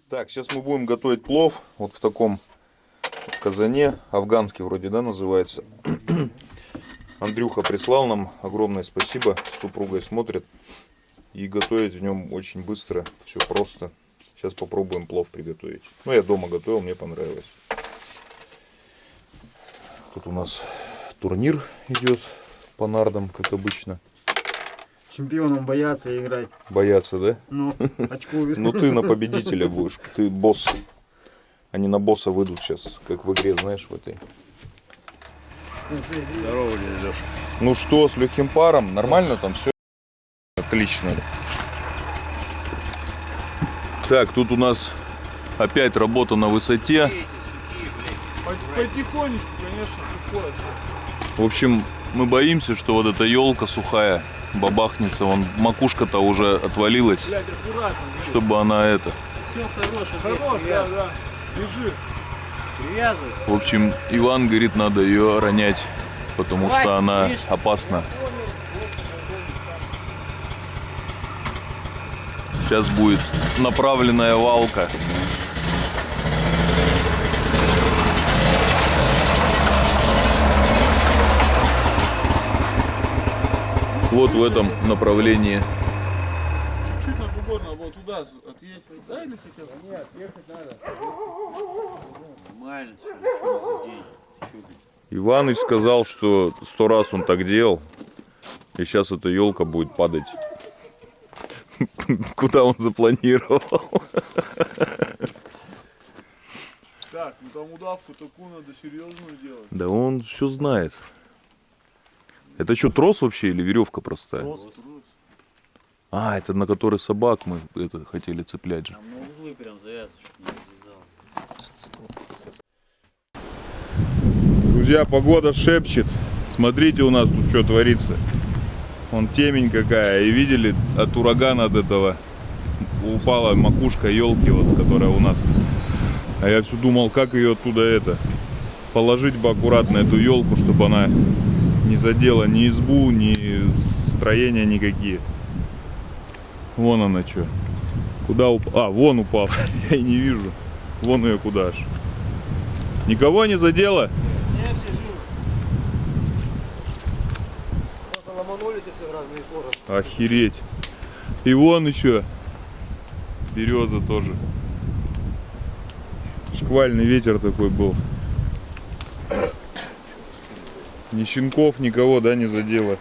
Так, сейчас мы будем готовить плов вот в таком казане, афганский вроде, да, называется. Андрюха прислал нам, огромное спасибо, с супругой смотрит. И готовить в нем очень быстро, все просто. Сейчас попробуем плов приготовить. Ну, я дома готовил, мне понравилось. Тут у нас турнир идет по нардам, как обычно. Чемпионам боятся играть. Боятся, да? Ну, очковый. Ну ты на победителя будешь, ты босс. Они на босса выйдут сейчас, как в игре, знаешь, в этой. Здорово, дядя Леша. Ну что, с легким паром? Нормально там все? Отлично. Так, тут у нас опять работа на высоте. Потихонечку, конечно, сухое. В общем, мы боимся, что вот эта елка сухая бабахнется. Вон макушка-то уже отвалилась. Блядь, аккуратно. Чтобы она это... Все хорошее, Хорош, да. Лежи. привязывай. В общем, Иван говорит, надо ее ронять, потому что она опасна. Сейчас будет направленная валка. Вот в этом направлении. Чуть-чуть на бугор, вот туда отъехать. Да, или хотел? Нет, ехать надо. Нормально, все, за день. Иваныч сказал, что 100 раз он так делал. И сейчас эта елка будет падать. Куда он запланировал. Так, ну там удавку такую надо серьезную делать. Да он все знает. Это что, трос вообще или веревка простая? Трос. А, это на который собак мы это хотели цеплять же. Там на узлы прям завязывать, чтобы не развязал. Друзья, погода шепчет. Смотрите, у нас тут что творится. Вон темень какая. И видели, от урагана от этого упала макушка елки, вот, которая у нас. А я все думал, как ее оттуда это положить бы аккуратно, эту елку, чтобы она не задела ни избу, ни строения никакие. Вон она что. Куда упала? А, вон упала. Я и не вижу. Вон ее куда аж. Никого не задела? Не, все живы. Просто ломанулись и все в разные стороны. Охереть. И вон еще береза тоже. Шквальный ветер такой был. Ни щенков, никого, да, не задело.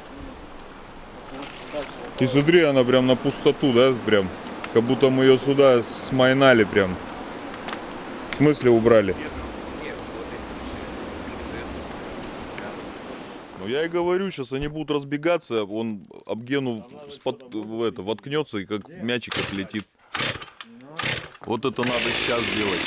И смотри, она прям на пустоту, да, прям. Как будто мы ее сюда смайнали прям. В смысле убрали? Ну я и говорю, сейчас они будут разбегаться, он об Гену воткнется и как мячик отлетит. Вот это надо сейчас делать.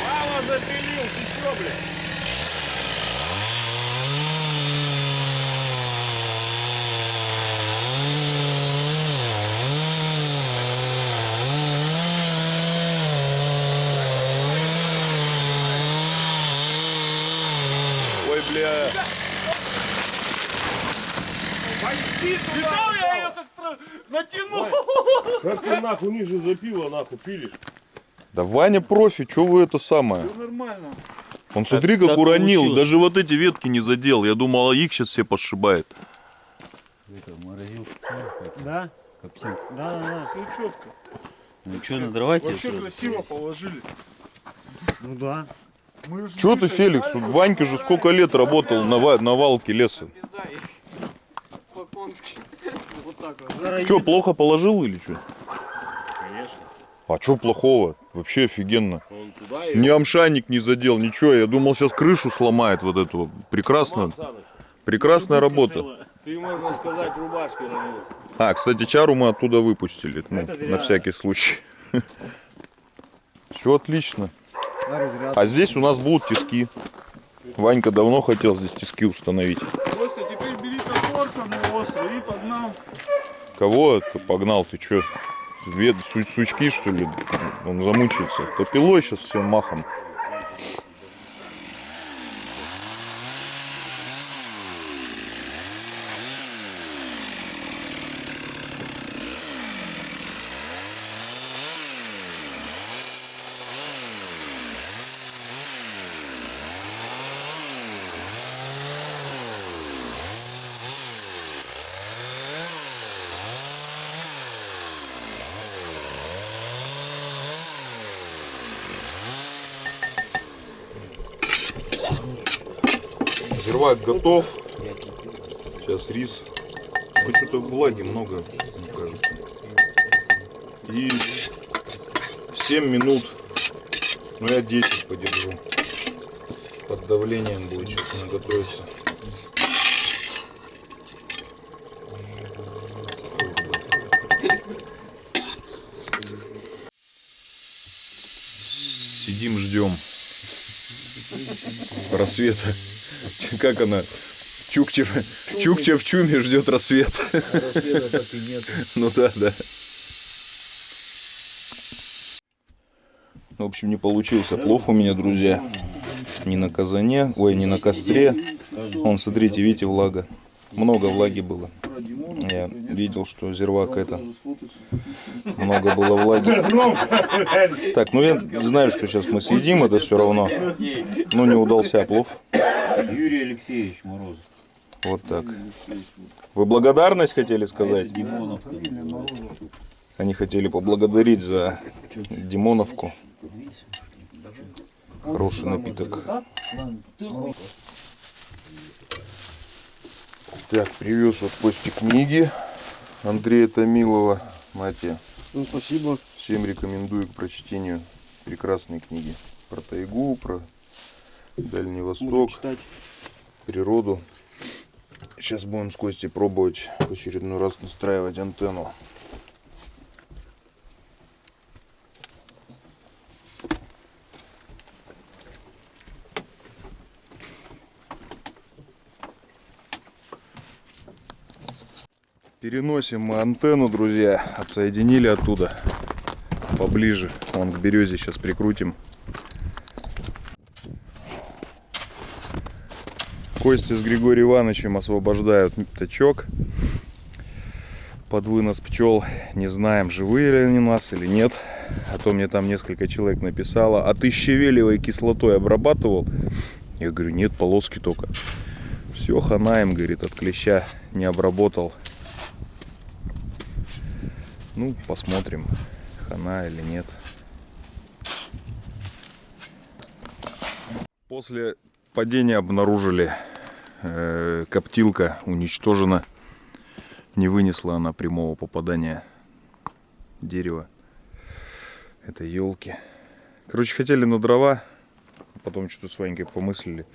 Мама запилил, ты что, блядь? Ой, бля. Видал, я ее как натянул. Как ты нахуй ниже запила, нахуй пилишь? Да Ваня профи, что вы это самое? Все нормально. Он смотри, как так уронил, получилось. даже вот эти ветки не задел. Я думал, их сейчас все подшибает. Это морозилка. Да? Коптил. Да. Все четко. Ну что, надорвать ее? Вообще красиво положили. Ну да. Мы же Че ты, выше Феликс? играли, Ванька же сколько лет работал на валке леса. По-конски. Вот так вот. Че, плохо положил или что? Конечно. А что плохого? Вообще офигенно. Он туда и... Ни амшаник не задел, ничего. Я думал, сейчас крышу сломает вот эту. Прекрасно. Прекрасная работа. Ты, можно сказать, рубашкой ранился. А, кстати, чару мы оттуда выпустили. Ну, на всякий случай. Все отлично. Да, разряд. А здесь у нас будут тиски. Ванька давно хотел здесь тиски установить. Костя, теперь бери топор самый острый и погнал. Кого ты погнал? Ты что? Сучки, что ли? Он замучается. То пилой сейчас всем махом. Зирвак готов. Сейчас рис. Ну, что-то влаги много, мне кажется. И 7 минут, ну я 10 подержу. Под давлением будет сейчас она готовиться. Сидим, ждем рассвета. Как она? Чукча в чуме ждет рассвет. Рассвета так и нету. Ну да, да. В общем, не получился плов у меня, друзья. Не на казане, ой, не на костре. Вон, смотрите, видите, влага. Много влаги было. Я видел, что зирвак это. Много было влаги. Так, ну я знаю, что сейчас мы съедим это все равно. Но не удался плов. Юрий Алексеевич Морозов. Вот так. Вы благодарность хотели сказать? Димонов. Они хотели поблагодарить за Димоновку. Хороший напиток. Так, привез вот Косте книги Андрея Томилова. Мате. Ну, спасибо. Всем рекомендую к прочтению. Прекрасные книги. Про тайгу, про Дальний Буду Восток, читать. природу. Сейчас будем с Костей пробовать в очередной раз настраивать антенну. Переносим мы антенну, друзья. Отсоединили оттуда поближе. Вон к березе сейчас прикрутим. Костя с Григорием Ивановичем освобождают тачок под вынос пчел. Не знаем, живые ли они у нас или нет. А то мне там несколько человек написало: а ты щавелевой кислотой обрабатывал? Я говорю, нет, полоски только. Все, хана им, говорит, от клеща не обработал. Ну, посмотрим, хана или нет. После падения обнаружили, коптилка уничтожена. Не вынесла она прямого попадания дерева этой елки. Короче, хотели на дрова, потом что-то с Ванькой помыслили.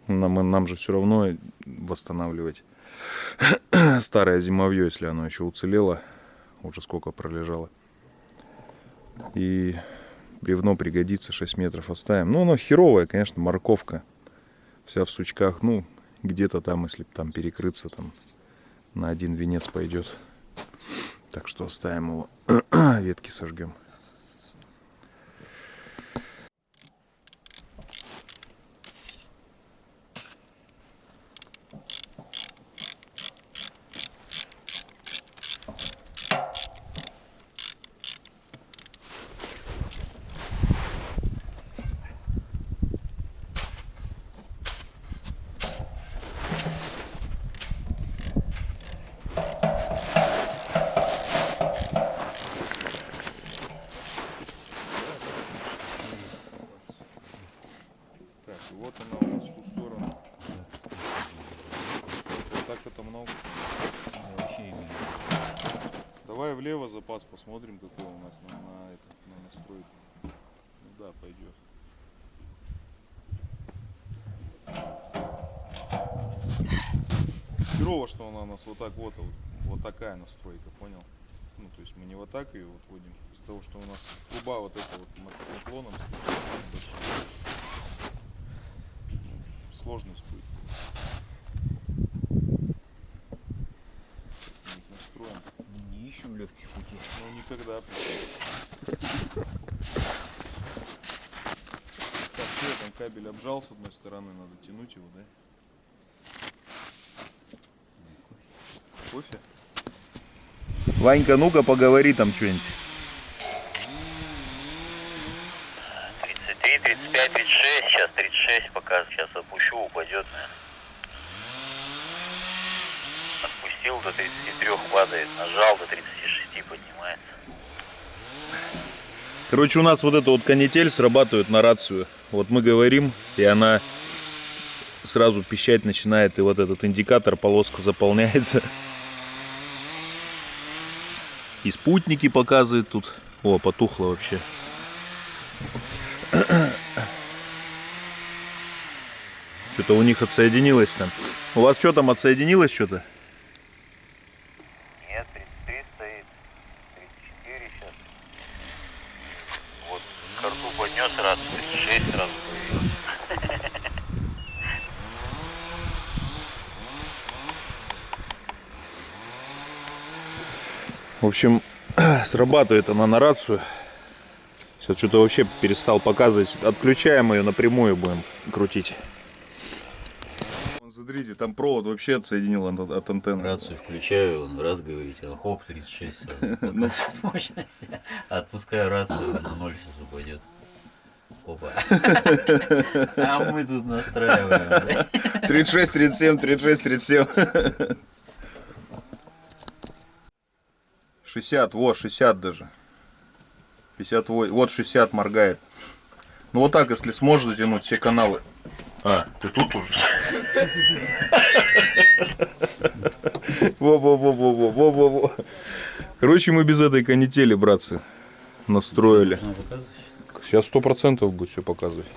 Нам же все равно восстанавливать старое зимовье, если оно еще уцелело. Уже сколько пролежало. И бревно пригодится, 6 метров оставим. Ну, оно херовое, конечно, морковка. Вся в сучках. Ну, где-то там, если там перекрыться, там на один венец пойдет. Так что оставим его. Ветки сожгем. Так, вот она у нас в ту сторону. Так это много. Вообще именно. Давай влево запас посмотрим, какой у нас на настройку. Ну да, пойдет. Херово, что она у нас вот так вот такая настройка, понял? Ну, то есть мы не вот так ее вот вводим. Из-за того, что у нас труба вот эта вот с наклоном стоит, сложность будет. Не настроим. Не ищем легких путей. Ну никогда. Так, что там кабель обжал с одной стороны, надо тянуть его, да? Кофе? Ванька, ну-ка поговори там что-нибудь. 33, 35, 36, сейчас 36 показывает, сейчас опущу, упадет, наверное. Отпустил до 33 падает, нажал до 36 поднимается. Короче, у нас вот эта вот канитель срабатывает на рацию. Вот мы говорим, и она сразу пищать начинает, и вот этот индикатор, полоска заполняется. И спутники показывает тут. О, потухло вообще. Что-то у них отсоединилось там. У вас что там, отсоединилось что-то? Нет, 33 стоит, 34 сейчас. Вот к рту поднес раз, 36 сразу появилось. В общем, срабатывает она на рацию. Сейчас что-то вообще перестал показывать. Отключаем ее, напрямую будем крутить. Смотрите, там провод вообще отсоединил от антенны. Рацию включаю, он раз говорит, а хоп, 36 сразу. Мощность. Отпускаю рацию, на 0 сейчас упадет. Опа. А мы тут настраиваем. 36, 37, 36, 37. 60, вот 60 даже. 58, вот 60 моргает. Ну вот так, если сможешь затянуть все каналы. А, ты тут уже? Во-во-во-во-во-во-во. Короче, мы без этой канители, братцы, настроили. Сейчас 100% будет все показывать.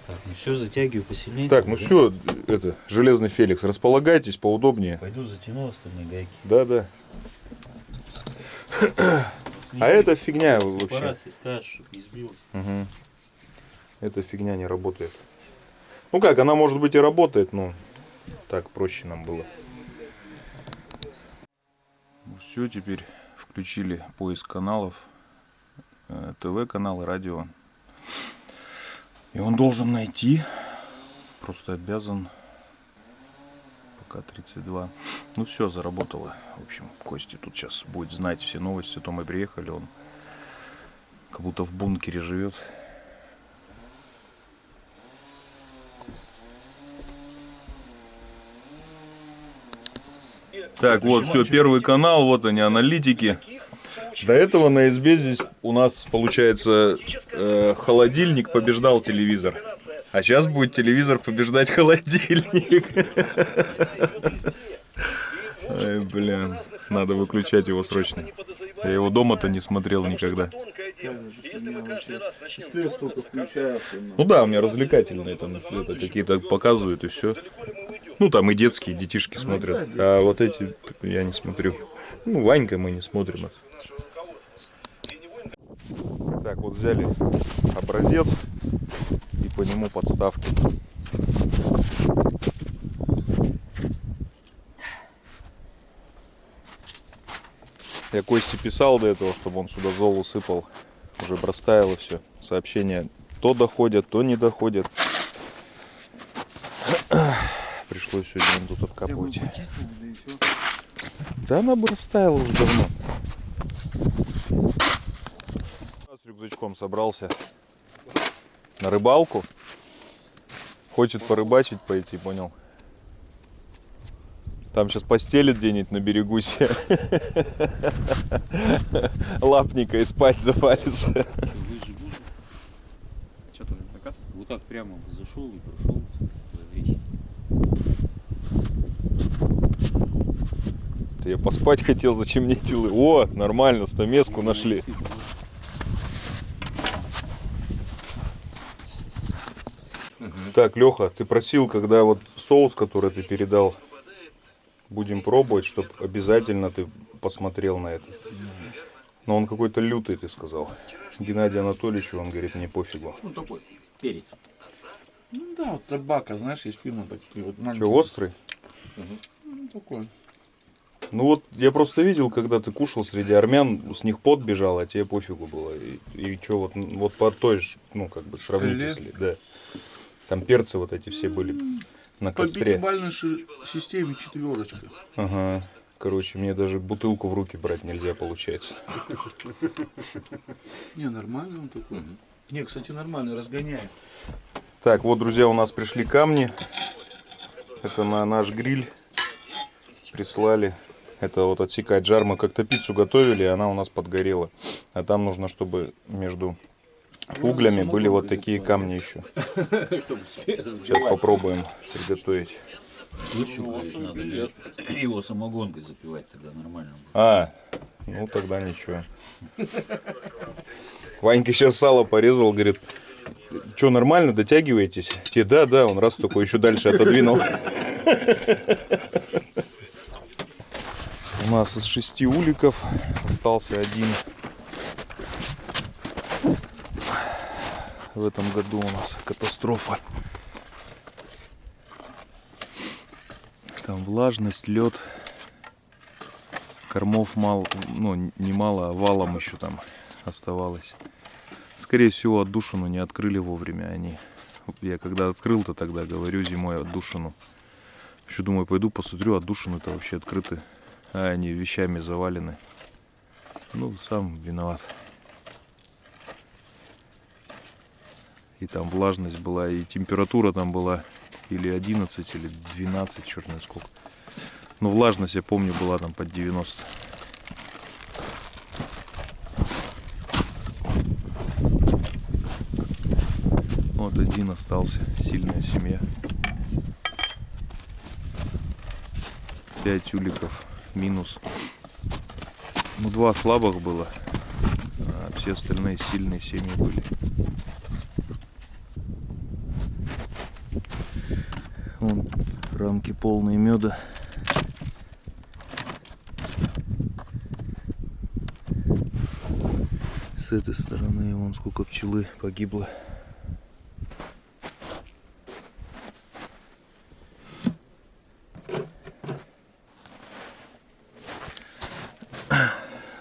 Так, ну все, затягиваю посильнее. Так, ну все, это, Железный Феликс, располагайтесь поудобнее. Пойду затяну остальные гайки. Да. А это фигня вообще. Сепарации скажешь, чтобы не сбилось. Угу. Эта фигня не работает. Ну как, она может быть и работает, но так проще нам было. Все, теперь включили поиск каналов. ТВ-каналы, радио. И он должен найти. Просто обязан. Пока 32. Ну все, заработало. В общем, Костя тут сейчас будет знать все новости. То мы приехали, он как будто в бункере живет. Так, вот, все, первый канал, вот они, аналитики. До этого на СБ здесь у нас, получается, холодильник побеждал телевизор. А сейчас будет телевизор побеждать холодильник. Ай, блин, надо выключать его срочно. Я его дома-то не смотрел никогда. СТС только включается. Ну да, у меня развлекательные там это, какие-то показывают и все. Ну там и детские, детишки смотрят. А вот эти я не смотрю. Ну, Ванька мы не смотрим. Так, вот взяли образец и по нему подставки. Я Косте писал до этого, чтобы он сюда золу сыпал. Уже простаяло все. Сообщения то доходят, то не доходят. Пришлось сегодня тут откапывать. Да она бы растаяла уже давно. С рюкзачком собрался на рыбалку. Хочет порыбачить пойти, понял? Там сейчас постелит где-нибудь на берегу себе. Лапника и спать завалится. Что там, накат? Вот так прямо зашел и прошел. Я поспать хотел, зачем мне эти лыжи? О, нормально, стамеску нашли. Так, Леха, ты просил, когда вот соус, который ты передал, будем пробовать, чтобы обязательно ты посмотрел на это. Но он какой-то лютый, ты сказал. Геннадию Анатольевичу, он говорит, мне пофигу. Ну такой. Перец. Ну да, вот табака, знаешь, есть фильмы такие вот. Че, острый? Ну, такой. Ну вот я просто видел, когда ты кушал среди армян, с них пот бежал, а тебе пофигу было. И что, вот по той же, ну как бы сравнить, если, да. Там перцы вот эти все были на По костре. пятибалльной системе 4. Ага. Короче, мне даже бутылку в руки брать нельзя, получается. Не, нормальный он такой. Не, кстати, нормально, разгоняет. Так, вот, друзья, у нас пришли камни. Это на наш гриль прислали. Это вот отсекать жар. Мы как-то пиццу готовили, и она у нас подгорела. А там нужно, чтобы между углями были вот такие камни еще. Сейчас попробуем приготовить. Надо его самогонкой запивать, тогда нормально будет. А, ну тогда ничего. Ванька сейчас сало порезал, говорит, что, нормально, дотягиваетесь? Те, да, он раз такой еще дальше отодвинул. У нас из 6 уликов остался один. В этом году у нас катастрофа. Там влажность, лед. Кормов мало, ну немало, а валом еще там оставалось. Скорее всего, отдушину не открыли вовремя они. Я когда открыл-то тогда, говорю, зимой отдушину. Еще думаю, пойду посмотрю, отдушины-то вообще открыты. А они вещами завалены. Ну, сам виноват. И там влажность была, и температура там была или 11, или 12, черт знает сколько. Но влажность, я помню, была там под 90. Вот один остался, сильная семья. 5 уликов минус. Ну, 2 слабых было, а все остальные сильные семьи были. Вон рамки полные меда. С этой стороны вон сколько пчелы погибло.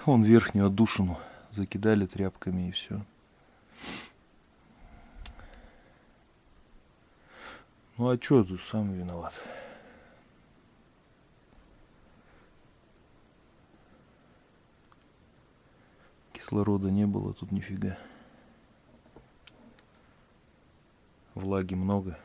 Вон верхнюю отдушину закидали тряпками и все. Ну а чё, тут сам виноват. Кислорода не было тут нифига. Влаги много.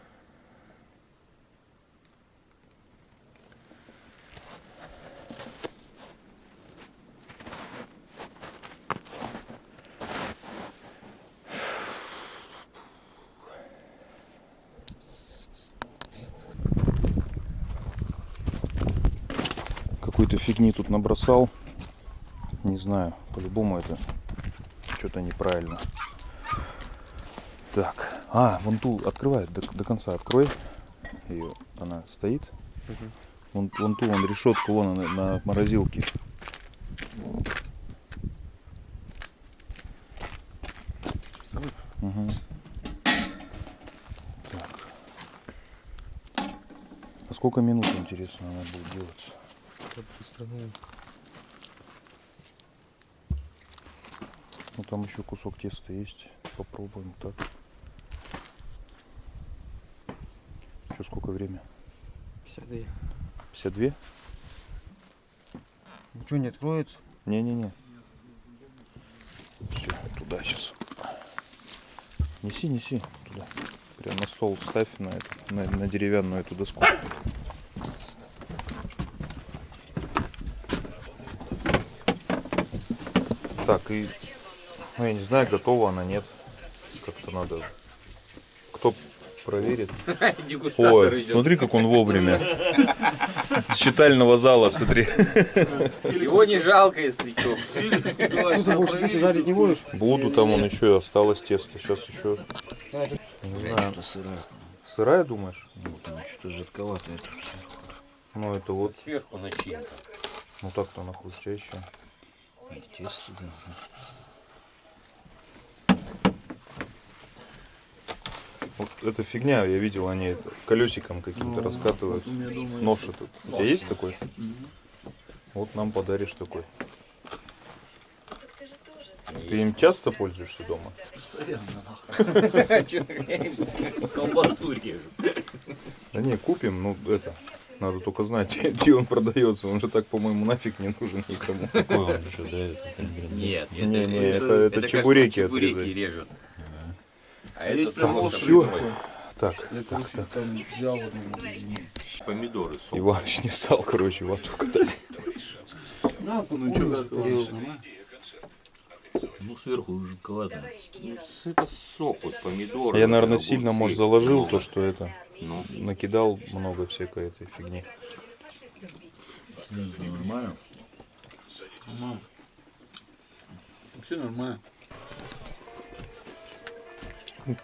Какой-то фигни тут набросал. Не знаю, по-любому это что-то неправильно. Так, вон ту открывай, до конца открой. Ее, она стоит. Вон ту, вон решетку, вон она на морозилке. Угу. Так. А сколько минут, интересно, она будет делаться? Ну там еще кусок теста есть. Попробуем так. Еще сколько время? 52. 52? Ничего не откроется? Не-не-не. Все, туда сейчас. Неси туда. Прям на стол ставь на деревянную эту доску. Так, и ну, я не знаю, готова она, нет. Как-то надо. Кто проверит? Ой, смотри, как он вовремя. С читального зала, смотри. Его не жалко, если что. Ты больше пиццу жарить не будешь? Буду, там он еще осталось тесто. Сейчас еще. Не знаю. Что-то сырое. Сырая, думаешь? Ну, там что-то жидковатое тут все. Ну это вот, Сверху начинка. ну так-то она хрустящая. И в тесте должно. Вот эта фигня, я видел, они это колесиком каким-то раскатывают. Нож этот. У тебя есть такой? Вот нам подаришь такой. Ты им часто пользуешься дома? Колбасу режу. Да не, купим, ну это. Надо только знать, где он продается. Он же так, по-моему, нафиг не нужен никому. Какой он еще, да? Нет, Не, это чебуреки отрезать. режут. А Есть это прям там острый Все. такой. Так, Я, короче, там взял в этом магазине. помидоры, сок. Иваныч не стал, короче, вату катать. Ну что, как Ну, сверху жидковато. Ну, это сок, вот помидоры. Я, вот наверное, огурцы, сильно, может, заложил много. то, что это. Ну, Накидал много всякой этой фигни. нормально. Все нормально.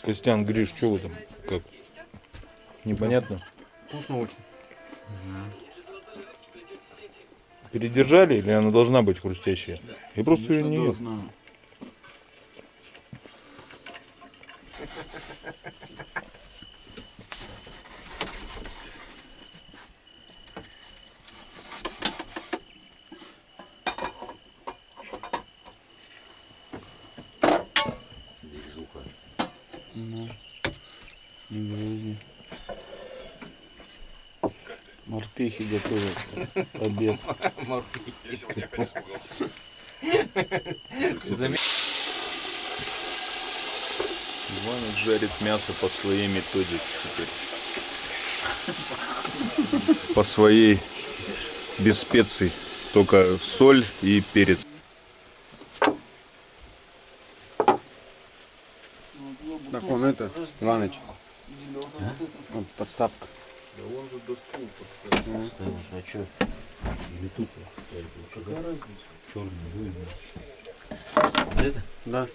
Костян, Гриш, что вы там? Как? Непонятно? Вкусно очень. Передержали или она должна быть хрустящая? Я просто ее не ел. Морпехи готовят обед. Иваныч жарит мясо по своей методе теперь. По своей, без специй. Только соль и перец. Так, он это, Иваныч. Вот подставка. А что? Или тут? Какая разница? Черный выйдет. Это? Да.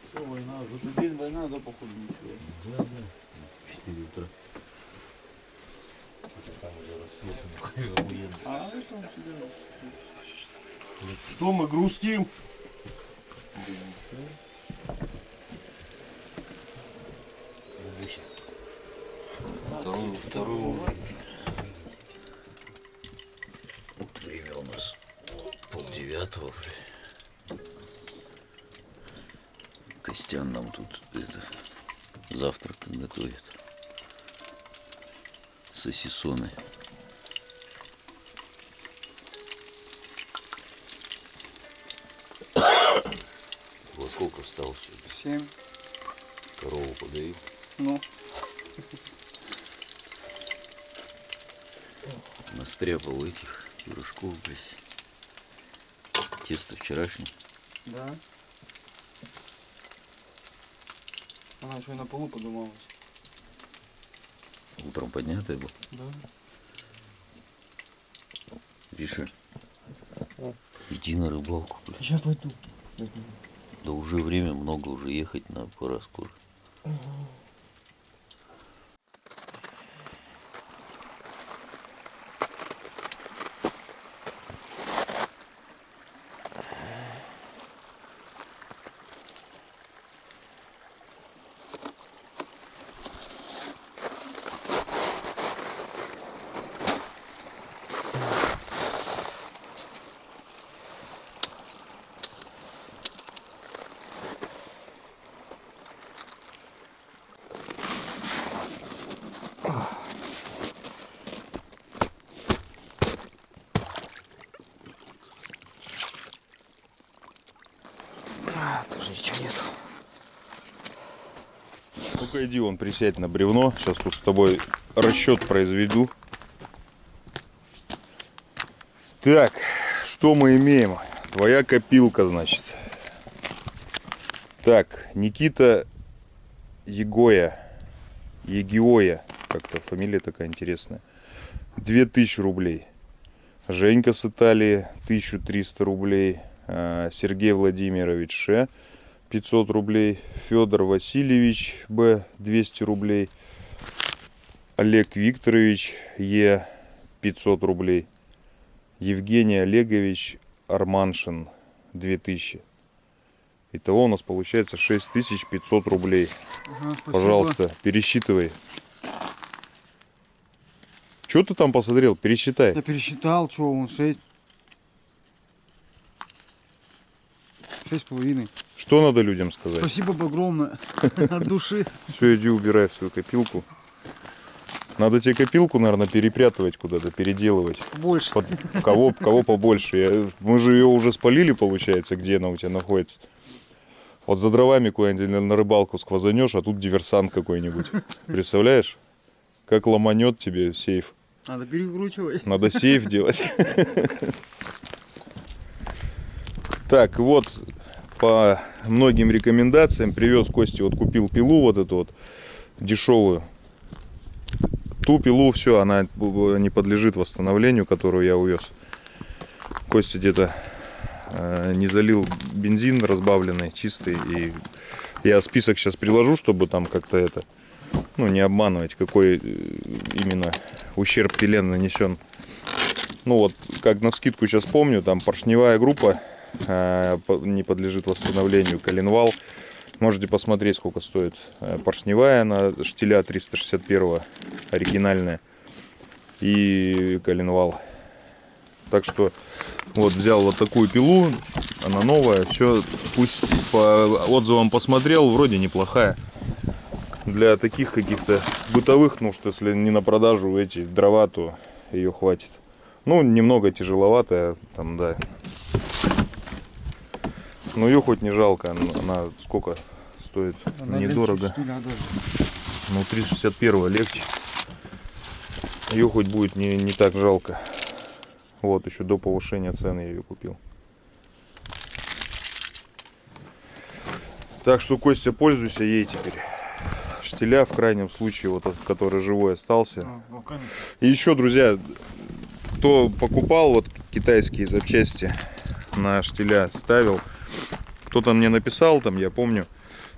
Что война? В этот день война, да, походу, ничего. Да, да. 4 утра. Там уже рассветом. А это у тебя... Что мы грустим? Второй. Вот время у нас 8:30, блин. Костян нам тут это, завтрак готовит. Сосисоны. Во сколько встал сегодня? 7. Корову подаю. Ну. Настряпал этих пирожков, блядь. Тесто вчерашнее. Да. Она еще и на полу подумалась. Утром поднятое было. Да. Риша, иди на рыбалку, блядь. Я пойду. Да уже время много, уже ехать надо, пора скоро. Тоже ничего нету. Ну-ка иди, вон, присядь на бревно. Сейчас тут с тобой расчет произведу. Так, что мы имеем? Твоя копилка, значит. Так, Никита Егоя. Как-то фамилия такая интересная. 2000 рублей. Женька с Италии 1300 рублей. Сергей Владимирович Ше 500 рублей. Федор Васильевич Б 200 рублей. Олег Викторович Е 500 рублей. Евгений Олегович Арманшин 2000. Итого у нас получается 6500 рублей. Ага, спасибо. Пожалуйста, пересчитывай. Что ты там посмотрел? Пересчитай. Я пересчитал, что он 6. 6,5. Что надо людям сказать? Спасибо огромное. От души. Все, иди убирай в свою копилку. Надо тебе копилку, наверное, перепрятывать куда-то, переделывать. Больше. Кого побольше. Мы же ее уже спалили, получается, где она у тебя находится. Вот за дровами куда-нибудь на рыбалку сквозанешь, а тут диверсант какой-нибудь. Представляешь? Как ломанет тебе сейф. Надо перекручивать. Надо сейф делать. Так, вот по многим рекомендациям привез Косте, вот купил пилу вот эту вот дешевую. Ту пилу, все, она не подлежит восстановлению, которую я увез. Костя где-то не залил бензин разбавленный, чистый. И я список сейчас приложу, чтобы там как-то это, ну, не обманывать, какой именно ущерб пиле нанесен. Ну вот, как навскидку сейчас помню, там поршневая группа не подлежит восстановлению, коленвал. Можете посмотреть, сколько стоит поршневая на штиля 361 оригинальная и коленвал. Так что вот взял вот такую пилу, она новая, все, пусть по отзывам посмотрел, вроде неплохая. Для таких каких-то бытовых нужд, если не на продажу эти дрова, то ее хватит. Ну, немного тяжеловатая, там, да. Но ее хоть не жалко, она сколько стоит? Она Недорого. легче, даже. Ну, 361 легче. Ее хоть будет не так жалко. Вот, еще до повышения цены я ее купил. Так что, Костя, пользуйся ей теперь. Штиля, в крайнем случае, вот этот, который живой остался. И еще, друзья, кто покупал вот китайские запчасти на штиля, ставил, кто-то мне написал, там, я помню,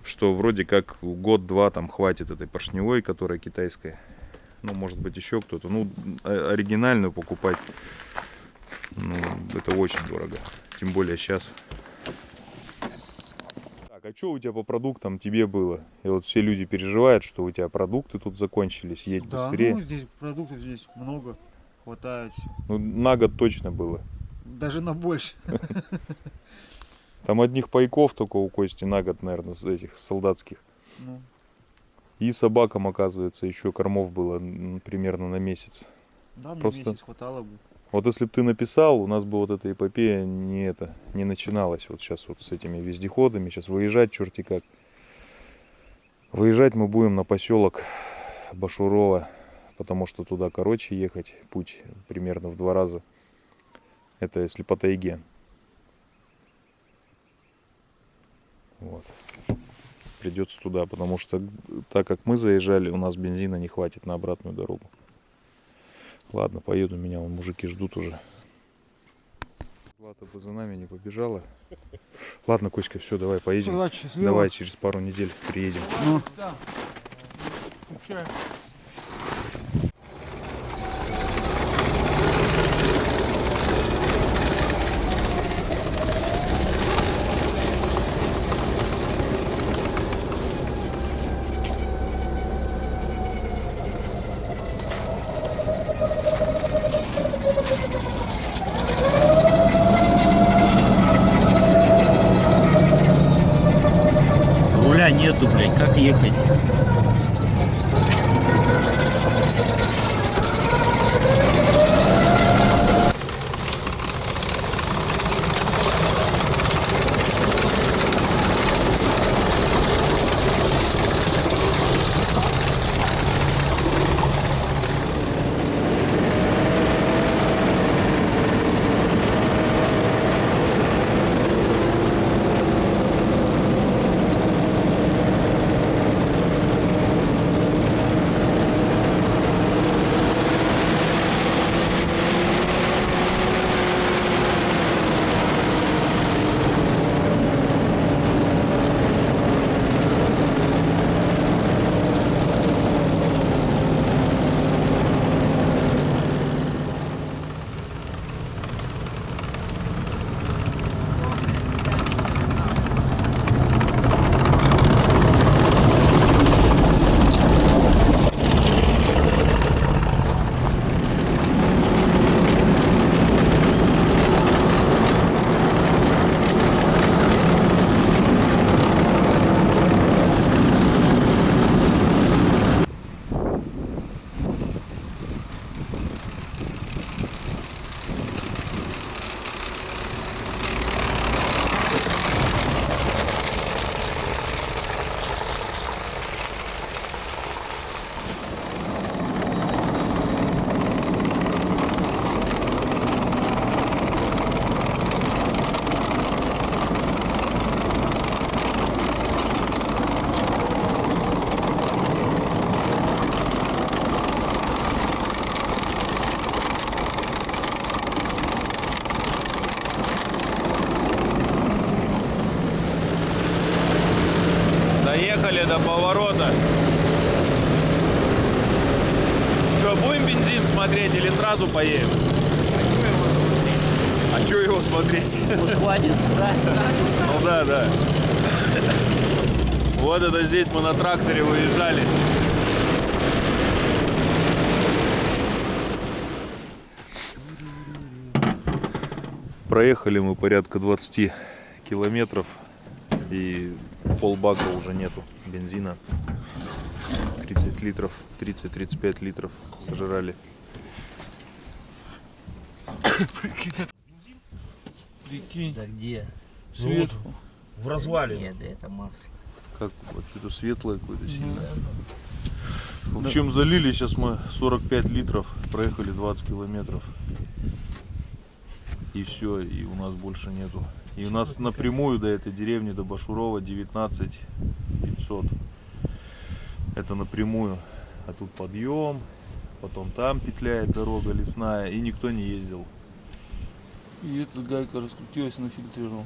что вроде как год-два там хватит этой поршневой, которая китайская. Ну, может быть, еще кто-то. Ну, оригинальную покупать, ну, это очень дорого. Тем более сейчас. Так, а что у тебя по продуктам тебе было? И вот все люди переживают, что у тебя продукты тут закончились, едь Да, быстрее. ну здесь продуктов здесь много, хватает. Ну, на год точно было. Даже на больше. Там одних пайков только у Кости на год, наверное, этих солдатских. Ну, И собакам, оказывается, еще кормов было примерно на месяц. да, на Просто- месяц хватало бы. Вот если бы ты написал, у нас бы вот эта эпопея не начиналась. Вот сейчас вот с этими вездеходами, сейчас выезжать черти как. Выезжать мы будем на поселок Башурово, потому что туда короче ехать, путь примерно в 2 раза. Это если по тайге. Вот. Придется туда, потому что так как мы заезжали, у нас бензина не хватит на обратную дорогу. Ладно, поеду, меня вон мужики ждут уже. Злата бы за нами не побежала. Ладно, Коська, все, давай поедем. Всё, счастливо. Давай через пару недель приедем. Ну. Руля нету, блядь, как ехать? доехали до поворота. Что, будем бензин смотреть или сразу поедем? А что его смотреть? Уж хватит, да? Ну да, да. Вот это здесь мы на тракторе выезжали. Проехали мы порядка 20 километров и полбака уже нету бензина. 30 литров, 30-35 литров сожрали. Прикинь. Да где? Свет. В развале. Нет, это масло. Как вот что-то светлое какое-то сильное. В общем, залили сейчас мы 45 литров, проехали 20 километров. И все, и у нас больше нету. И у нас напрямую до этой деревни, до Башурова 19 500. Это напрямую. А тут подъем, потом там петляет дорога лесная, и никто не ездил. И эта гайка раскрутилась, нафильтрировал.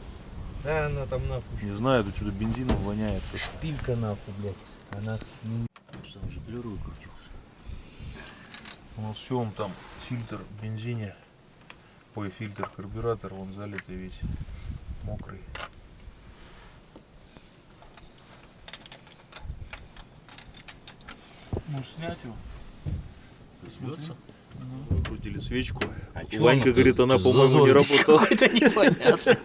Да, она там нахуй. Не знаю, тут что-то бензином воняет. Шпилька нахуй, блядь. Она Что там жиглерую крутил? У нас все, он там фильтр в бензине. Ой, фильтр, карбюратор, он залитый весь, мокрый. Можешь снять его? Посмотри. Выкрутили свечку. чё Ванька оно-то говорит, она, по-моему, не зазор здесь работала. какой-то непонятный.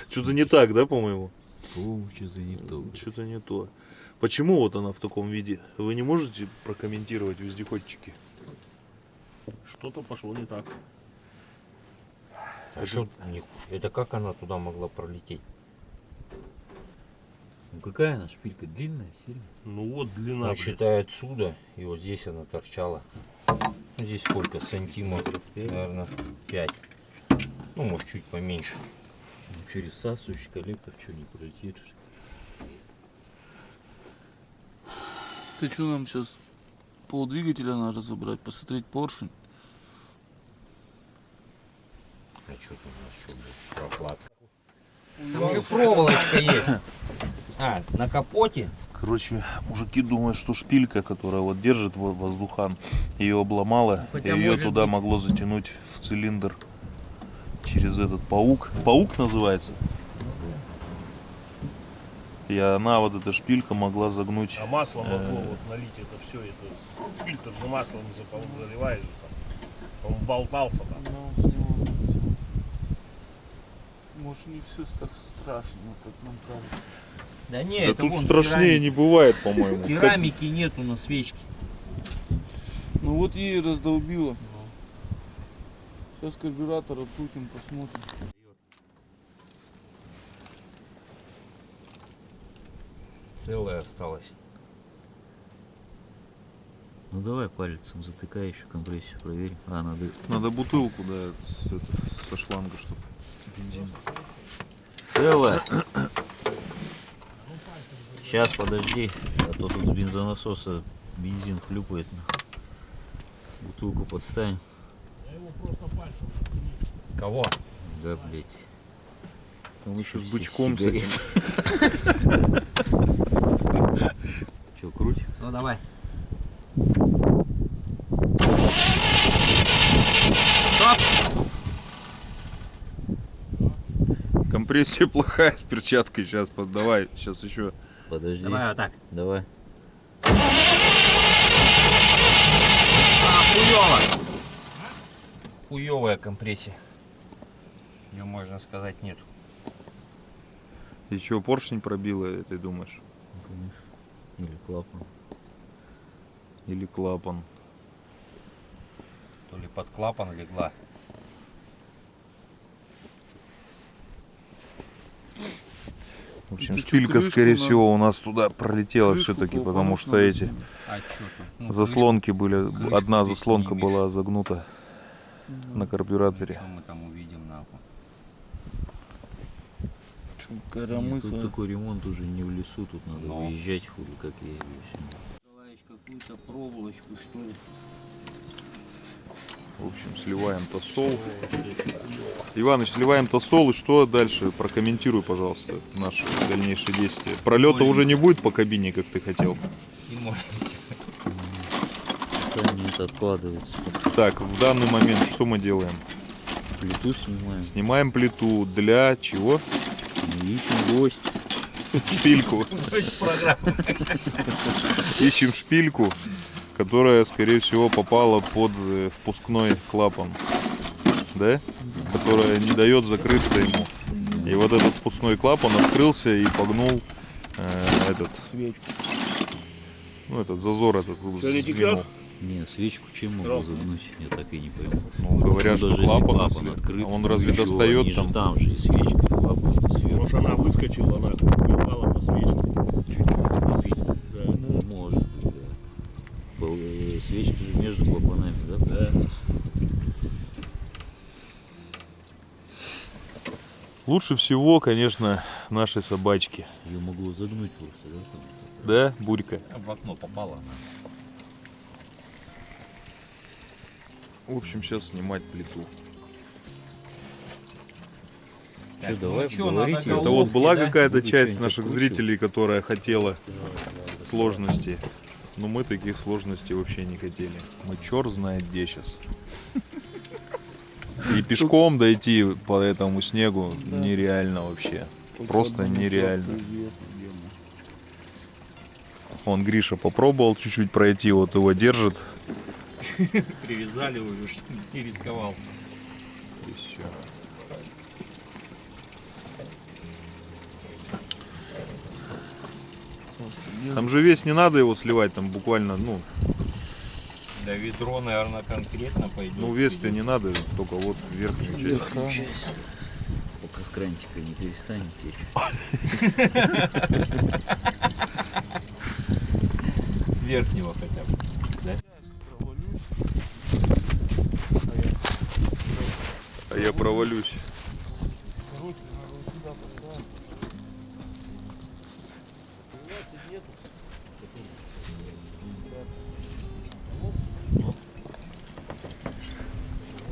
Что-то не так, да, по-моему? Что за не то? Что-то не то. Почему вот она в таком виде? Вы не можете прокомментировать, вездеходчики? что-то пошло не так. А что, это как она туда могла пролететь? Ну какая она шпилька? Длинная, сильная? Ну вот длина. Ну, блядь. считай отсюда, и вот здесь она торчала. Ну, здесь сколько? Сантиметров, наверное, 5. Ну, может, чуть поменьше. Ну, через всасывающий коллектор что, не пролетит? Ты что, нам сейчас полдвигателя надо разобрать, посмотреть поршень? А что там у нас что, блядь, прокладка? Там же проволочка есть. А, на капоте? Короче, мужики думают, что шпилька, которая вот держит воздухан, ее обломала, и Хотя ее может туда быть. могло затянуть в цилиндр через этот паук. Паук называется. И она, вот эта шпилька, могла загнуть. А масло могло вот налить это все, это фильтр же маслом заливаешь, там. Он болтался там. Ну, с него. Может, не все так страшно, как нам кажется. Да не, Да это тут вон страшнее не бывает, по-моему. керамики нету на свечке. Ну вот ей раздолбило. Сейчас карбюратор открутим, посмотрим. Целая осталась. Ну давай пальцем затыкай, еще компрессию проверь. А, надо... Надо бутылку, да, со шланга, чтобы бензин. Целая. Сейчас, подожди, а то тут с бензонасоса бензин хлюпает. Бутылку подставим. Кого? Да, блять. Там еще с Все бычком с сигарет. этим. Че, круть? Ну давай. Компрессия плохая с перчаткой. Сейчас, давай, сейчас еще. Подожди. Давай вот так. Давай. Хуёво. Хуёвая компрессия. Ее, можно сказать, нет. И что, поршень пробило, ты думаешь? Или клапан. Или клапан? То ли под клапан легла. В общем, Это что, шпилька, крышку скорее надо? всего, у нас туда пролетела Крышку все-таки, потому клапанов что надо эти снять. А чё тут? Ну, заслонки были, крышку одна ты заслонка снимешь. была загнута на карбюраторе. Что мы там увидим нахуй? Коромысло. Тут такой ремонт уже не в лесу, тут надо Но. выезжать, хули, как я и говорю. Какую-то проволочку, что ли? В общем, сливаем тосол. Иваныч, сливаем тосол, и что дальше? Прокомментируй, пожалуйста, наши дальнейшие действия. Пролета уже не будет по кабине, как ты хотел. И молимся. Нет, откладывается. Так, в данный момент что мы делаем? Плиту снимаем. Снимаем плиту для чего? Ищем гость. Шпильку. Ищем шпильку, которая, скорее всего, попала под впускной клапан. Да? Которая не дает закрыться ему. И вот этот впускной клапан открылся и погнул этот Свечку. ну, этот зазор этот Что, не сдвинул. текет? Не, свечку чем могу загнуть? Я так и не пойму. Ну, говорят, что Даже если клапан, если- открыт, а он разве ничего, достает они же там? там же и свечка, и клапан сверху. Может, она выскочила, она упала по свечке. Чуть-чуть шпиль. Да. Ну, может быть, да. Свечки же между клапанами, да? Да. Лучше всего, конечно, наши собачки. Ее могло загнуть просто, да? там? Да, Бурька? В окно попала она. В общем, сейчас снимать плиту. Чё, давай, чё, говорите. надо Это головки, вот была да? какая-то Буду часть что-нибудь наших откручивать. зрителей, которая хотела сложностей. Но мы таких сложностей вообще не хотели. Мы черт знает где сейчас. И пешком дойти по этому снегу нереально вообще. Просто нереально. Он Гриша попробовал чуть-чуть пройти, вот его держит. Привязали уже, чтобы не рисковал. И все. Там же весь не надо его сливать, там буквально, ну, Да ведро, наверное, конкретно пойдет. ну вес-то не надо, только вот верхнюю часть. Верхнюю часть. Пока с крантика не перестанет течь. С верхнего хотя бы. Да? А я провалюсь.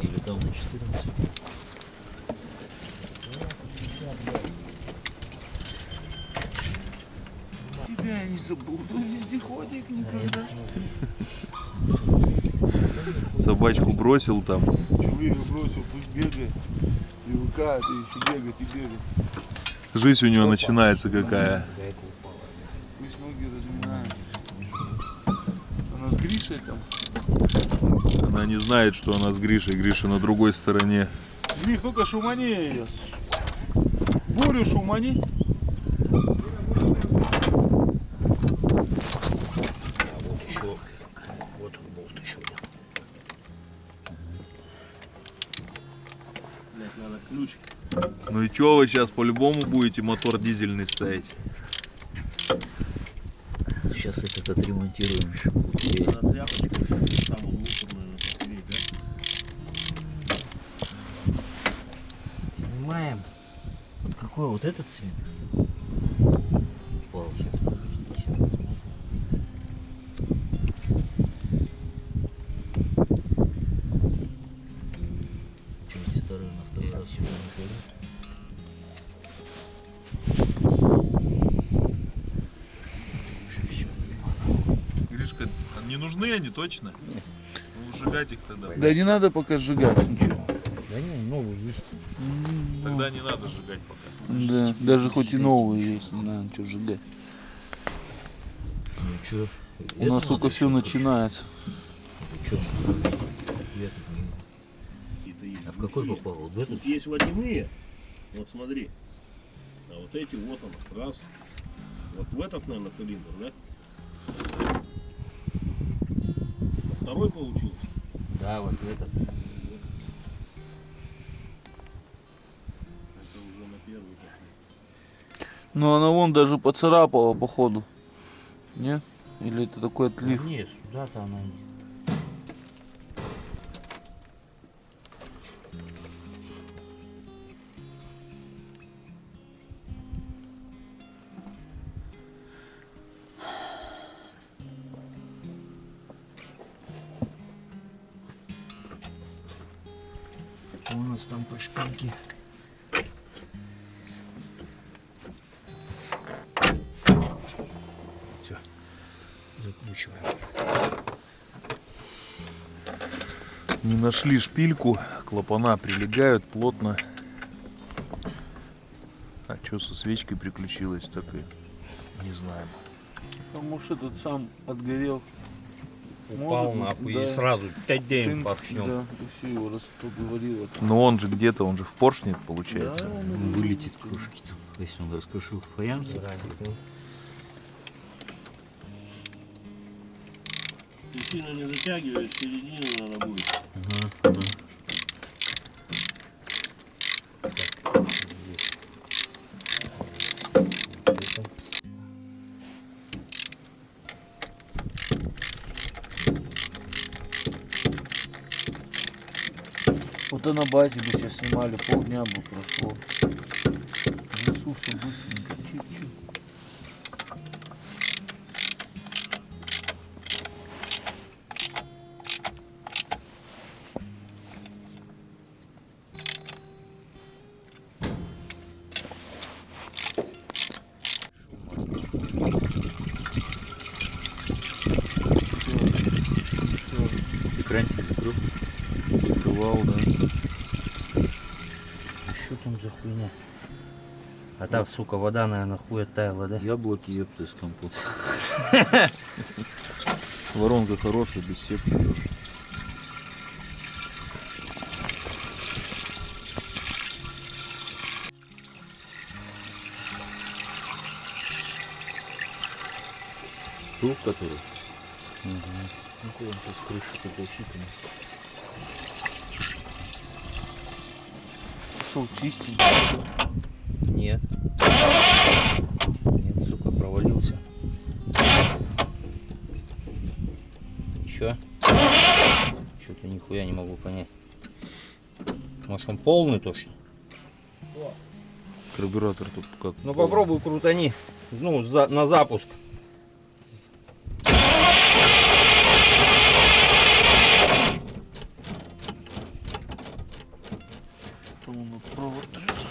Или там на 14. Тебя я не забуду, вездеходик никогда. Собачку бросил там. Человека бросил, пусть бегает. Привыкает и еще бегать и бегать. Жизнь у него начинается какая. Пусть ноги разминают. Она с Гришей там. Она не знает, что она с Гришей. Гриша на другой стороне. Гриш, ну-ка шумани ее. Бурю шумани. Вот он болт еще. Блять, надо ключ. Ну и чё вы сейчас по-любому будете мотор дизельный ставить? Сейчас этот отремонтируем еще. Надо тряпочку, там вот мусорную наклеить, да? Снимаем. Вот какой вот этот цвет? Упал. Сейчас, подождите, сейчас посмотрим. Что, эти старые на второй раз сюда не ходят? Гришка, не нужны они точно? Ну, сжигать их тогда. Да не надо пока сжигать ничего. Да не, новые есть. Тогда не надо сжигать пока. Да, даже хоть и новые есть, не надо ничего сжигать. Ну что? У нас только все начинается. А в какой попал? Вот в этот? Тут есть водяные. Вот смотри. А вот эти вот он, раз. Вот в этот, наверное, цилиндр, да? Второй получился. Да, вот в этот. Это уже на первый. Но она вон даже поцарапала, походу. Не? Или это такой отлив? Не, сюда-то она. нас там по шпинке? Все, закручиваем. Не нашли шпильку, клапана прилегают плотно. А что со свечкой приключилось, так и не знаем. Потому что этот сам отгорел. Упал Может, нахуй да. и сразу тадем Тынк, поршнем. Да, и все, его растопил. Но он же где-то, он же в поршне получается. Вылетит кружки там, если он раскрошил фаянс. Ты сильно не затягиваешь, середину надо будет. Вот и на базе бы сейчас снимали, полдня бы прошло. В лесу все быстренько, чик-чик. Экранчик закрыл. Открывал, да. Что там за хуйня? А там, сука, вода, наверное, хуй оттаяла, да? Яблоки, ёпта, с компот. Воронка хорошая, без сетки. Круг который? Ну, куда он тут с крыши подзащитан? Шел чистить. Нет. Нет, сука, провалился. Чё? Чё-то нихуя не могу понять. Может он полный точно? Карбюратор тут как? Ну попробуй крутани. Ну, на запуск. Там он провод трется.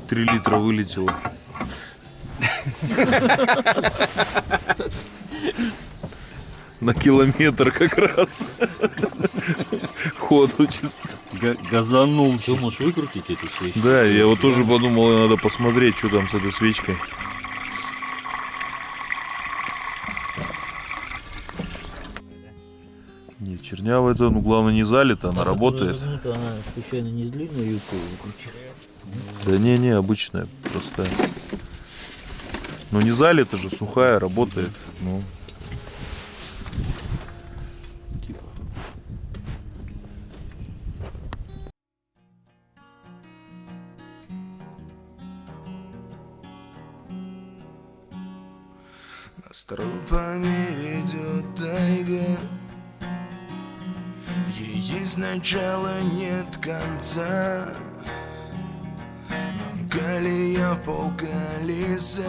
Три литра вылетело. На километр как раз. Ходу чисто. Газанул. Ты можешь выкрутить эту свечку? Да, я вот тоже подумал, надо посмотреть, что там с этой свечкой. Не, чернявая это, ну главное не залита, она работает. Она случайно не с длинной юбкой выкрутила? Да не, обычная, простая. Ну не залита же, сухая, работает. Ну. Типа. Нас тропами ведет тайга. Ей есть начало, нет конца. Нам колея в полколеса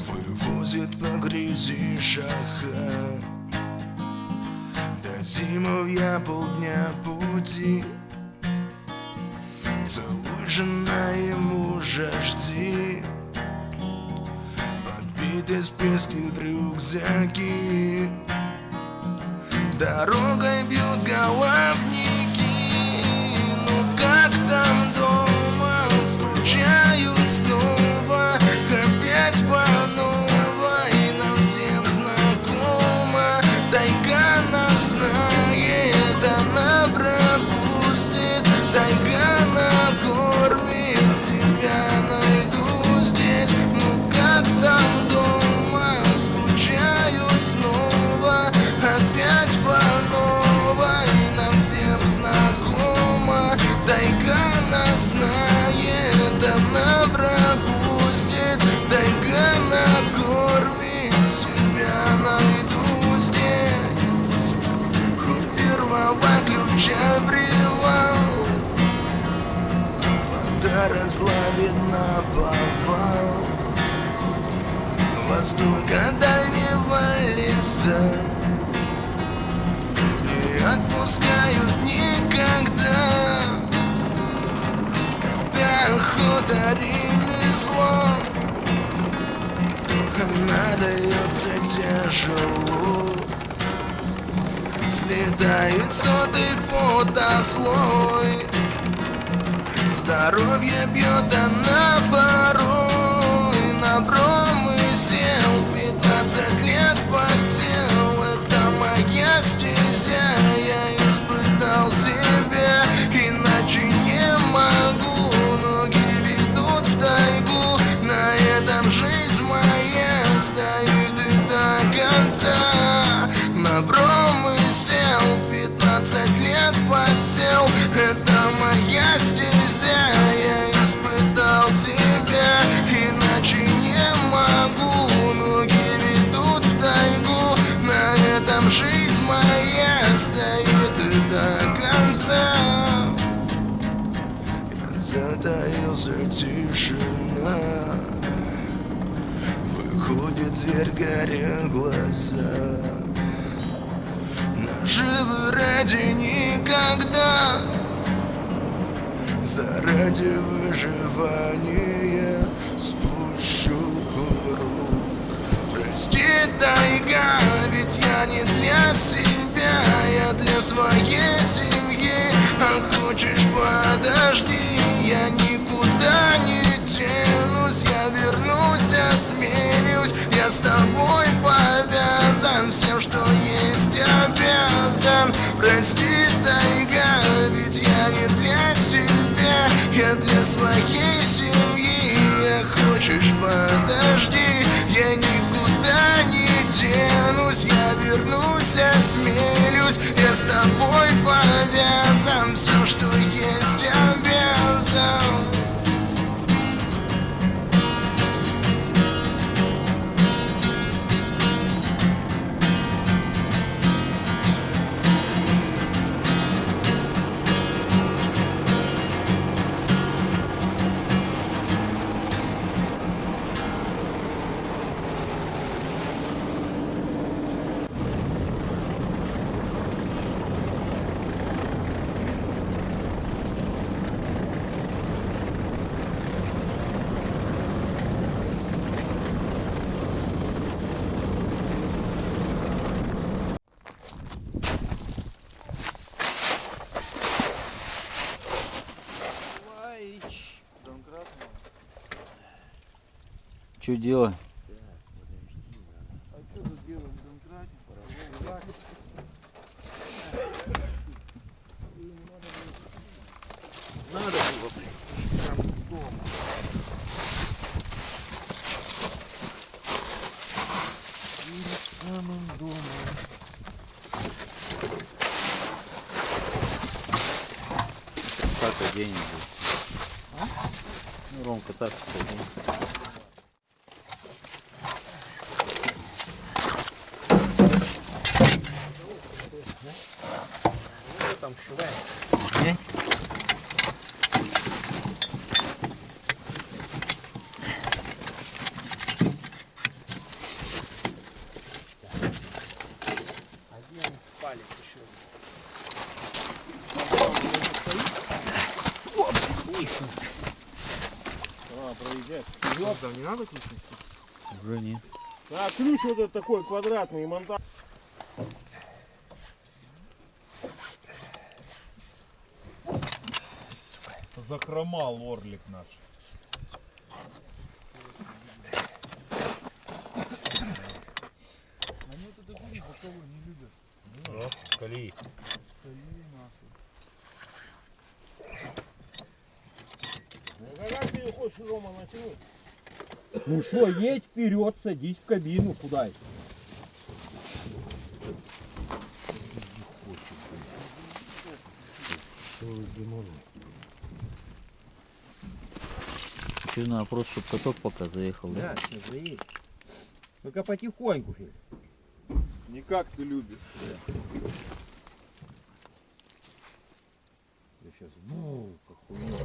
вывозит по грязи шаха. До зимовья полдня пути. Целуй, жена, ему же жди. Подбиты списки рюкзаки. Дорогой бьют головники. Ну как там дома? Скучают снова. Опять по новой. Нам всем знакома. Тайга нас знает, она пропустит. Тайга накормит себя. Найду здесь. Ну как там дома? Скучают снова. Опять по новой, нам всем ослабит наповал востока дальнего леса. Не отпускают никогда, когда охота ремесло, она дается тяжело. Слетает сотый потослой, здоровье бьет она порой. На промысел в 15 лет потел. Это моя стезя, я испытал себя, иначе не могу. Ноги ведут в тайгу, на этом жизнь моя стоит и до конца. На промысел в 15 лет потел. Это моя стезя, я испытал себя, иначе не могу. Ноги ведут в тайгу, на этом жизнь моя стоит и до конца. Затаился тишина, выходит зверь, горят глаза. Наживы ради никогда, заради выживания спущу круг. Прости, тайга, ведь я не для себя, я для своей семьи. А хочешь, подожди, я никуда не денусь. Я вернусь, осмелюсь, я с тобой повязан, всем, что есть, обязан. Прости, тайга, ведь я не для себя, я для своей семьи. А хочешь, подожди, я никуда не денусь. Я вернусь, осмелюсь, я с тобой повязан, всем, что есть, обязан. Что делать? Так оденем. Ну, Ромка, так оденем. Там швай. Один палец еще. Проезжать. Там не надо ключ? Уже нет. А ключ вот этот такой квадратный, монтаж. Захромал орлик наш. Они вот это кури боковой не любят. Ну, колеи. Колеи нахуй. Ну как ты хочешь, Рома, натянуть? Ну что, едь вперед, садись в кабину, куда? Че надо просто, чтобы каток пока заехал, да? Да, сейчас заедь. Только потихоньку, Филь. Не как ты любишь. Я сейчас, как хуйня.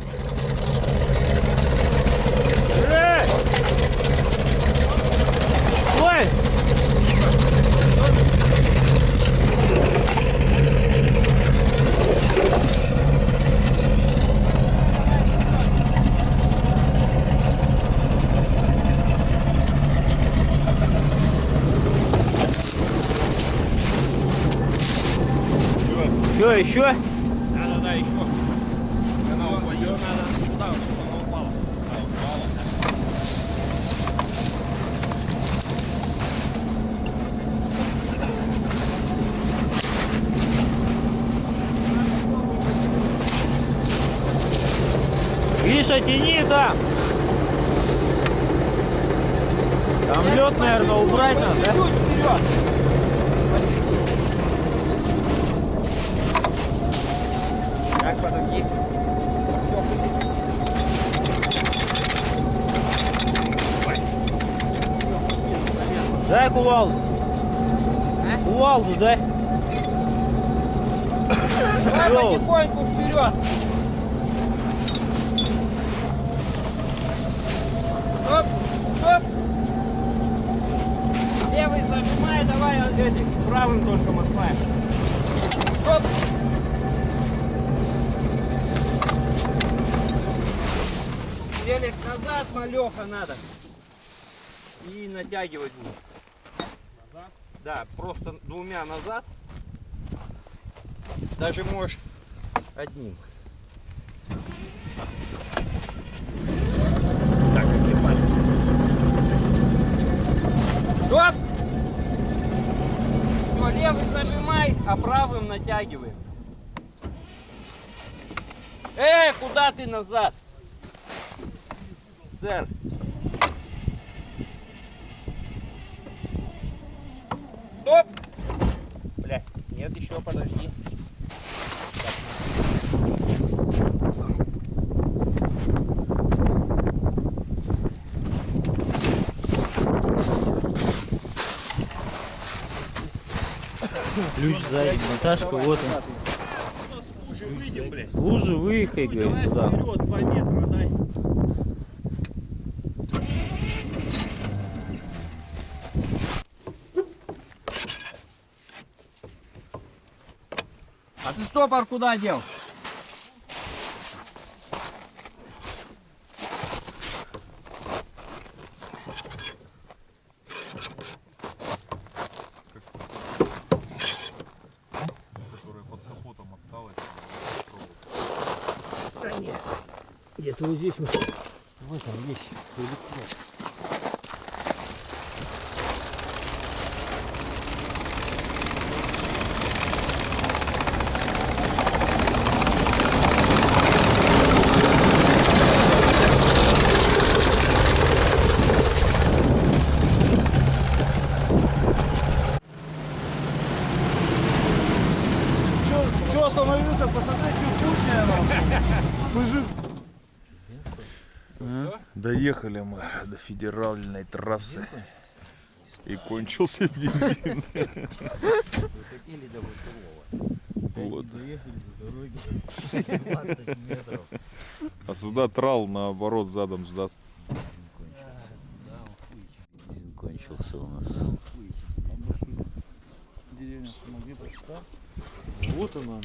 Что, еще? Да, еще. Она упадет, надо туда, чтобы она упала. Гриша, тяни там. Там лед, наверное, убрать надо, да? Так, подожди. Дай кувалду. Кувалду дай. Давай потихоньку вперед. Оп, оп. Левый зажимай, давай этим правым только мотаем. Оп. Телек назад, малеха, надо. И натягивать будет. Назад? Да, просто двумя назад. Даже можешь одним. Так, какие пальцы. Стоп! Все, левый зажимай, а правым натягиваем. Куда ты назад? Сэр. Стоп! Блядь, нет, еще подожди. Ключ сзади, Наташка, вот он. В лужу выехай, говорит, туда. Вперед, 2 метра, дай. А ты стопор куда дел? Которая под капотом осталась. Да нет. Где-то вот здесь вот. В этом есть электрод. Че остановился? Посмотри, что путь, мы же... Доехали мы до федеральной трассы. И кончился бензин. Вот. А сюда трал наоборот задом сдаст. Бензин кончился у нас. Деревня смогли прочитать. Вот она.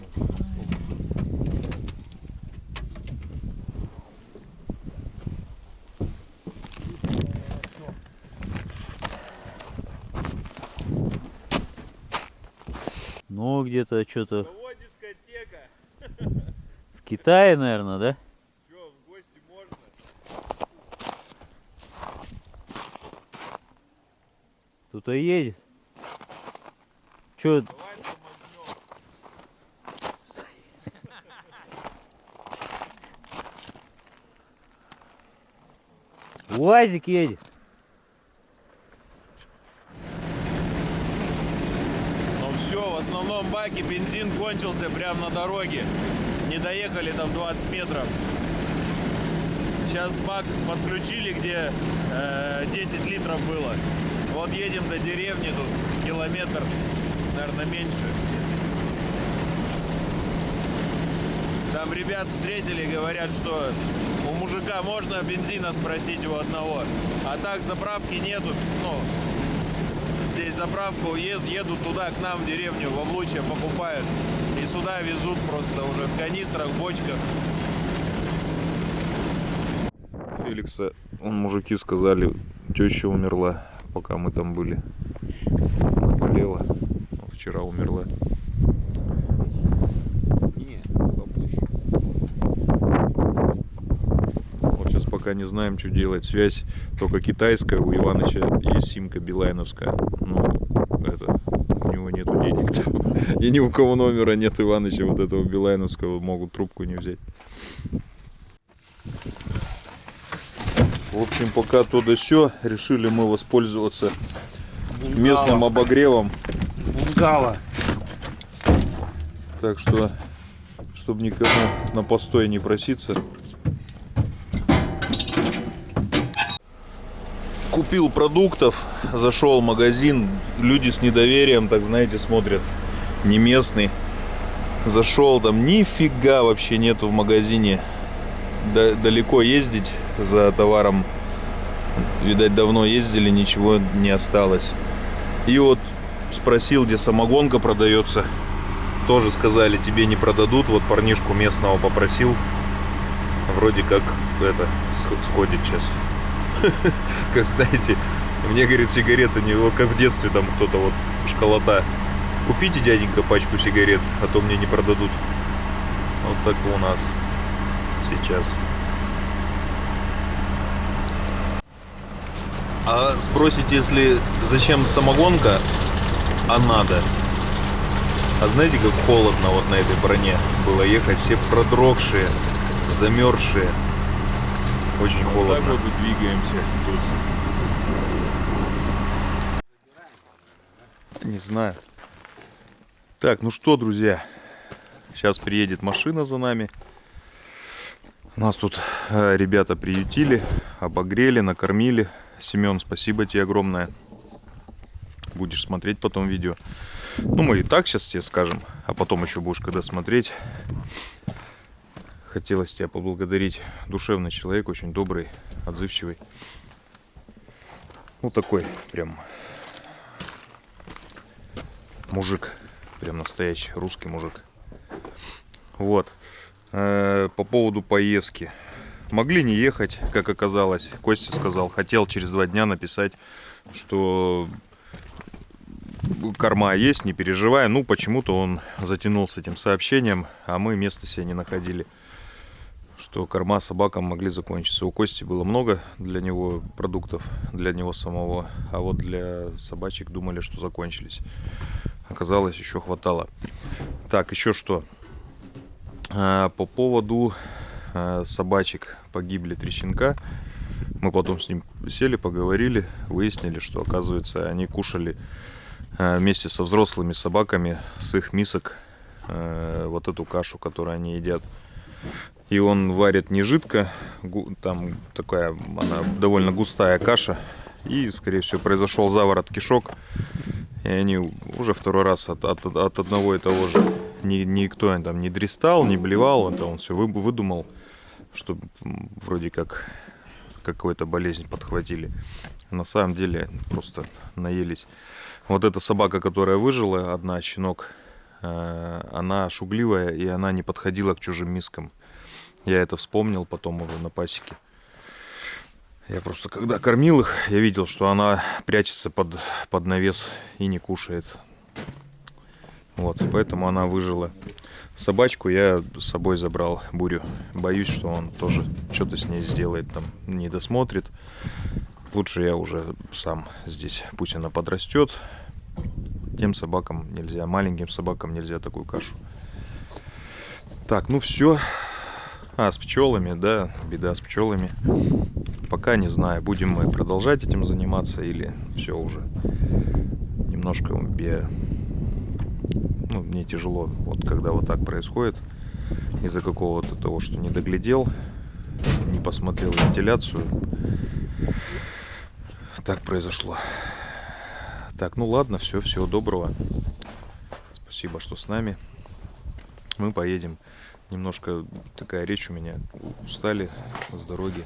Ну, где-то что-то Вот дискотека. в Китае, наверное, да? Че, в гости можно? Кто-то едет. Че? Давай тормознем. УАЗик едет. Ну все, в основном баке бензин кончился прямо на дороге. Не доехали там 20 метров. Сейчас бак подключили, где 10 литров было. Вот едем до деревни, тут километр, наверное, меньше. Там ребят встретили, говорят, что у мужика можно бензина спросить у одного. А так заправки нету. Ну, здесь заправку едут туда, к нам в деревню, в Облучье покупают. И сюда везут просто уже в канистрах, в бочках. Феликса, мужики сказали, теща умерла, пока мы там были. Болела. Вчера умерла. пока не знаем, что делать. Связь только китайская, у Иваныча есть симка билайновская. Ну, это, у него нету денег там. И ни у кого номера нет Иваныча вот этого билайновского, могут трубку не взять. В общем, пока то да сё, решили мы воспользоваться местным обогревом. Бунгало. Так что, чтобы никому на постой не проситься. Купил продуктов, зашел в магазин. Люди с недоверием, так знаете, смотрят. Не местный. Зашел, там нифига вообще нету в магазине. Далеко ездить за товаром, видать, давно ездили, ничего не осталось. И вот спросил, где самогонка продается. Тоже сказали, тебе не продадут. Вот парнишку местного попросил. Вроде как это сходит сейчас. Как знаете, мне, говорит, сигареты не вот как в детстве, там кто-то вот школота. Купите, дяденька, пачку сигарет, а то мне не продадут. Вот так и у нас сейчас. А спросите, если зачем самогонка, а надо. А знаете, как холодно вот на этой броне было ехать, все продрогшие, замерзшие. Очень холодно. Так вот двигаемся тут. Не знаю. Так, ну что, друзья, сейчас приедет машина за нами. Нас тут ребята приютили, обогрели, накормили. Семен, спасибо тебе огромное. Будешь смотреть потом видео. Ну, мы и так сейчас тебе скажем, а потом еще будешь когда смотреть. Хотелось тебя поблагодарить. Душевный человек, очень добрый, отзывчивый. Ну, такой прям мужик. Прям настоящий русский мужик. Вот. По поводу поездки. Могли не ехать, как оказалось. Костя сказал, хотел через 2 дня написать, что корма есть, не переживай. Ну, почему-то он затянул с этим сообщением, а мы места себе не находили, что корма собакам могли закончиться. У Кости было много для него продуктов, для него самого, а вот для собачек думали, что закончились. Оказалось, еще хватало. Так, еще что? По поводу собачек. Погибли 3 щенка. Мы потом с ним сели, поговорили, выяснили, что, оказывается, они кушали вместе со взрослыми собаками с их мисок вот эту кашу, которую они едят. И он варит не жидко, там такая, она довольно густая каша. И, скорее всего, произошел заворот кишок. И они уже 2-й раз от одного и того же. Никто там не дристал, не блевал. Это он все выдумал, что вроде как какую-то болезнь подхватили. На самом деле просто наелись. Вот эта собака, которая выжила, одна, щенок, она шугливая, и она не подходила к чужим мискам. Я это вспомнил потом уже на пасеке. Я просто, когда кормил их, я видел, что она прячется под навес и не кушает. Вот, поэтому она выжила. Собачку я с собой забрал, Бурю. Боюсь, что он тоже что-то с ней сделает, там, не досмотрит. Лучше я уже сам здесь, пусть она подрастет. Тем собакам нельзя, маленьким собакам нельзя такую кашу. Так, ну все. С пчелами, да, беда с пчелами. Пока не знаю, будем мы продолжать этим заниматься или все уже. Немножко мне тяжело, вот когда вот так происходит, из-за какого-то того, что не доглядел, не посмотрел вентиляцию. Так произошло. Так, ну ладно, все, всего доброго. Спасибо, что с нами. Мы поедем. Немножко такая речь у меня. Устали с дороги.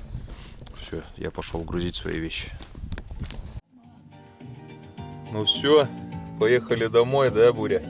Все, я пошел грузить свои вещи. Ну все, поехали домой, да, Буря?